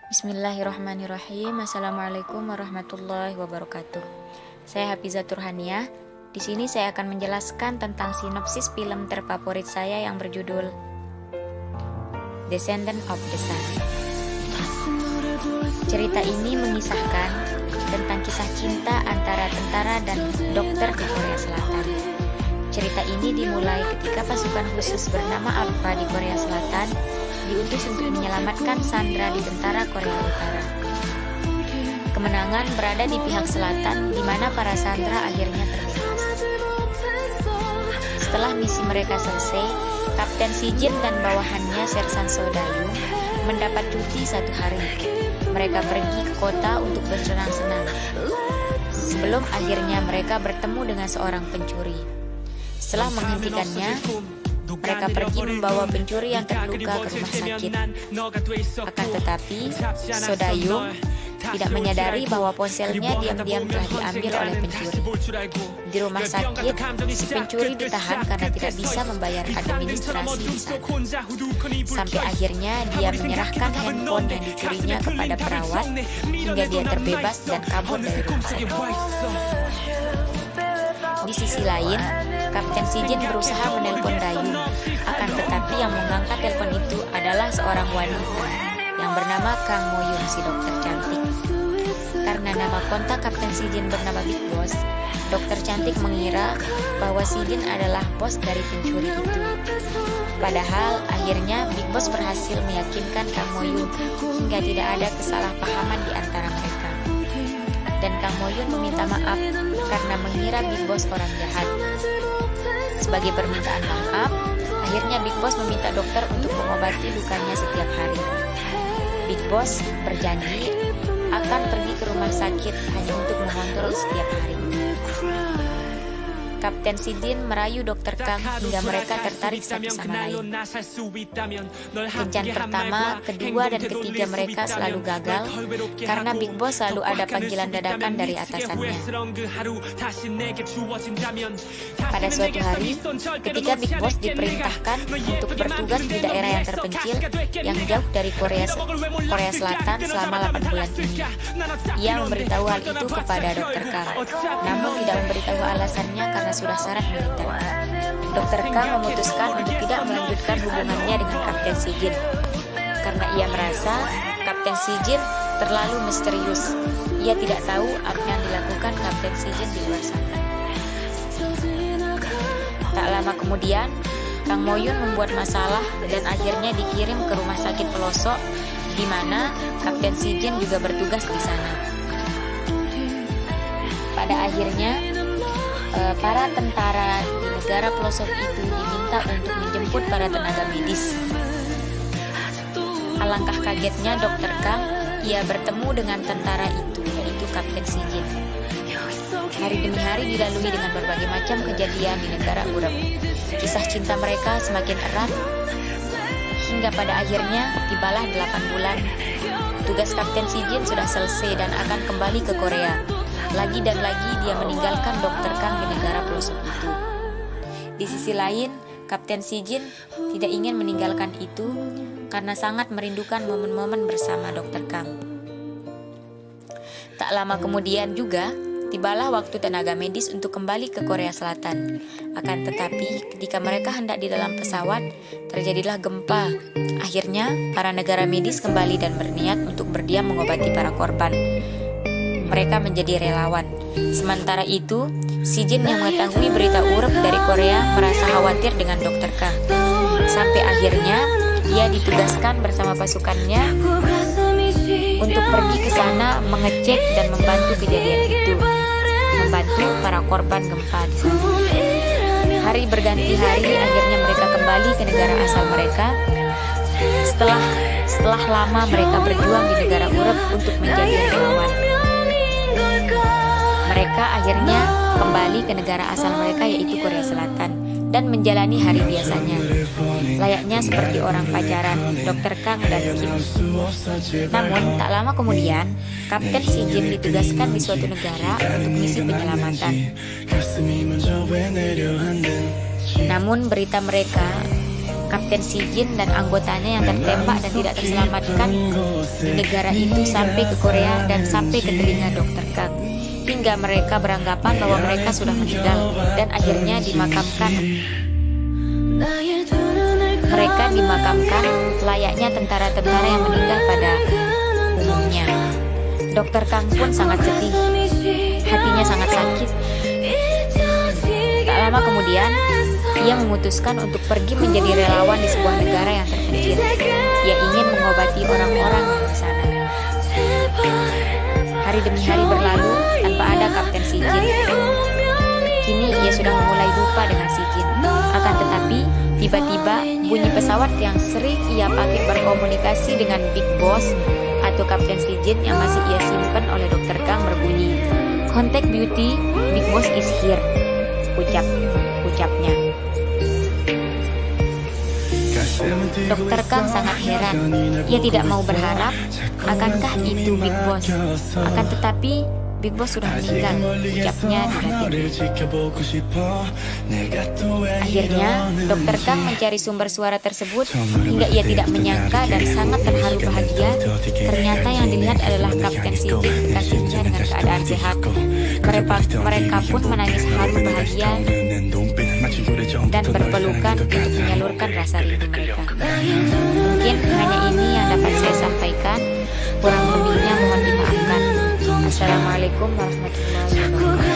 Bismillahirrahmanirrahim. Assalamualaikum warahmatullahi wabarakatuh. Saya Hafizah Turhaniah. Di sini saya akan menjelaskan tentang sinopsis film terfavorit saya yang berjudul Descendant of the Sun. Cerita ini mengisahkan tentang kisah cinta antara tentara dan dokter di Korea Selatan. Cerita ini dimulai ketika pasukan khusus bernama Alpha di Korea Selatan diutus untuk menyelamatkan Sandra di tentara Korea Utara. Kemenangan berada di pihak selatan, di mana para Sandra akhirnya terbebas. Setelah misi mereka selesai, Kapten Sijin dan bawahannya Sersan Sodayung mendapat cuti 1 hari. Mereka pergi ke kota untuk bersenang-senang. Sebelum akhirnya mereka bertemu dengan seorang pencuri. Setelah menghentikannya, mereka pergi membawa pencuri yang terluka ke rumah sakit. Akan tetapi, Sodayung tidak menyadari bahwa ponselnya diam-diam telah diambil oleh pencuri. Di rumah sakit, si pencuri ditahan karena tidak bisa membayar administrasi di sana. Sampai akhirnya dia menyerahkan handphone yang dicurinya kepada perawat hingga dia terbebas dan kabur dari rumah sakit. Di sisi lain, Kapten Sijin berusaha menelpon Dayung. Akan tetapi yang mengangkat telepon itu adalah seorang wanita yang bernama Kang Moyun, si dokter cantik. Karena nama kontak Kapten Sijin bernama Big Boss, dokter cantik mengira bahwa Sijin adalah bos dari pencuri itu. Padahal akhirnya Big Boss berhasil meyakinkan Kang Moyun hingga tidak ada kesalahpahaman di antara mereka. Dan Kang Moyun meminta maaf karena mengira Big Boss orang jahat. Sebagai permintaan maaf, akhirnya Big Boss meminta dokter untuk mengobati lukanya setiap hari. Big Boss berjanji akan pergi ke rumah sakit hanya untuk mengontrol setiap hari. Kapten Sijin merayu dokter Kang hingga mereka tertarik satu sama lain. Kencan pertama, kedua, dan ketiga mereka selalu gagal karena Big Boss selalu ada panggilan dadakan dari atasannya. Pada suatu hari, ketika Big Boss diperintahkan untuk bertugas di daerah yang terpencil yang jauh dari Korea Selatan selama 8 bulan ini, ia memberitahu hal itu kepada dokter Kang, namun tidak memberitahu alasannya karena sudah syarat militer. Dokter Kang memutuskan untuk tidak melanjutkan hubungannya dengan Kapten Sijin karena ia merasa Kapten Sijin terlalu misterius. Ia tidak tahu apa yang dilakukan Kapten Sijin di luar sana. Tak lama kemudian, Kang Moyun membuat masalah dan akhirnya dikirim ke rumah sakit pelosok di mana Kapten Sijin juga bertugas di sana. Pada akhirnya, para tentara di negara pelosok itu diminta untuk menjemput para tenaga medis. Alangkah kagetnya dokter Kang, ia bertemu dengan tentara itu, yaitu Kapten Sijin. Hari demi hari dilalui dengan berbagai macam kejadian di negara Urep. Kisah cinta mereka semakin erat, hingga pada akhirnya tibalah 8 bulan. Tugas Kapten Sijin sudah selesai dan akan kembali ke Korea. Lagi dan lagi dia meninggalkan dokter Kang di negara pelosok itu. Di sisi lain, Kapten Sijin tidak ingin meninggalkan itu karena sangat merindukan momen-momen bersama dokter Kang. Tak lama kemudian juga, tibalah waktu tenaga medis untuk kembali ke Korea Selatan. Akan tetapi, ketika mereka hendak di dalam pesawat, terjadilah gempa. Akhirnya, para negara medis kembali dan berniat untuk berdiam mengobati para korban. Mereka menjadi relawan. Sementara itu, Sijin yang mengetahui berita urep dari Korea merasa khawatir dengan dokter Kang. Sampai akhirnya, ia ditugaskan bersama pasukannya untuk pergi ke sana mengecek dan membantu kejadian itu, membantu para korban gempa di sana. Hari berganti hari, akhirnya mereka kembali ke negara asal mereka. Setelah lama mereka berjuang di negara urep untuk menjadi relawan. Mereka akhirnya kembali ke negara asal mereka, yaitu Korea Selatan, dan menjalani hari biasanya, layaknya seperti orang pacaran, dokter Kang dan Kim. Namun, tak lama kemudian, Kapten Sijin ditugaskan di suatu negara untuk misi penyelamatan. Namun, berita mereka Kapten Sijin dan anggotanya yang tertembak dan tidak terselamatkan di negara itu sampai ke Korea dan sampai ke telinga Dr. Kang, hingga mereka beranggapan bahwa mereka sudah meninggal dan akhirnya dimakamkan. Mereka dimakamkan layaknya tentara-tentara yang meninggal pada umumnya. Dr. Kang pun sangat sedih, hatinya sangat sakit. Tak lama kemudian, ia memutuskan untuk pergi menjadi relawan di sebuah negara yang terpencil. Ia ingin mengobati orang-orang di sana. Hari demi hari berlalu tanpa ada Kapten Sijin. Kini ia sudah mulai lupa dengan Sijin. Akan tetapi, tiba-tiba bunyi pesawat yang sering ia pakai berkomunikasi dengan Big Boss atau Kapten Sijin yang masih ia simpan oleh Dr. Kang berbunyi. "Contact Beauty, Big Boss is here," ucapnya. Dr. Kang sangat heran. Ia tidak mau berharap akankah itu Big Boss. Akan tetapi Big Boss sudah meninggal, ucapnya di hati. Akhirnya Dr. Kang mencari sumber suara tersebut hingga ia tidak menyangka dan sangat terharu bahagia. Ternyata yang dilihat adalah Kapten Sijin kekasihnya dengan keadaan sehat. Mereka pun menangis haru bahagia dan berpelukan untuk menyalurkan rasa rindu mereka. Mungkin hanya ini yang dapat saya sampaikan. Kurang lebihnya mohon dimaafkan. Assalamualaikum warahmatullahi wabarakatuh.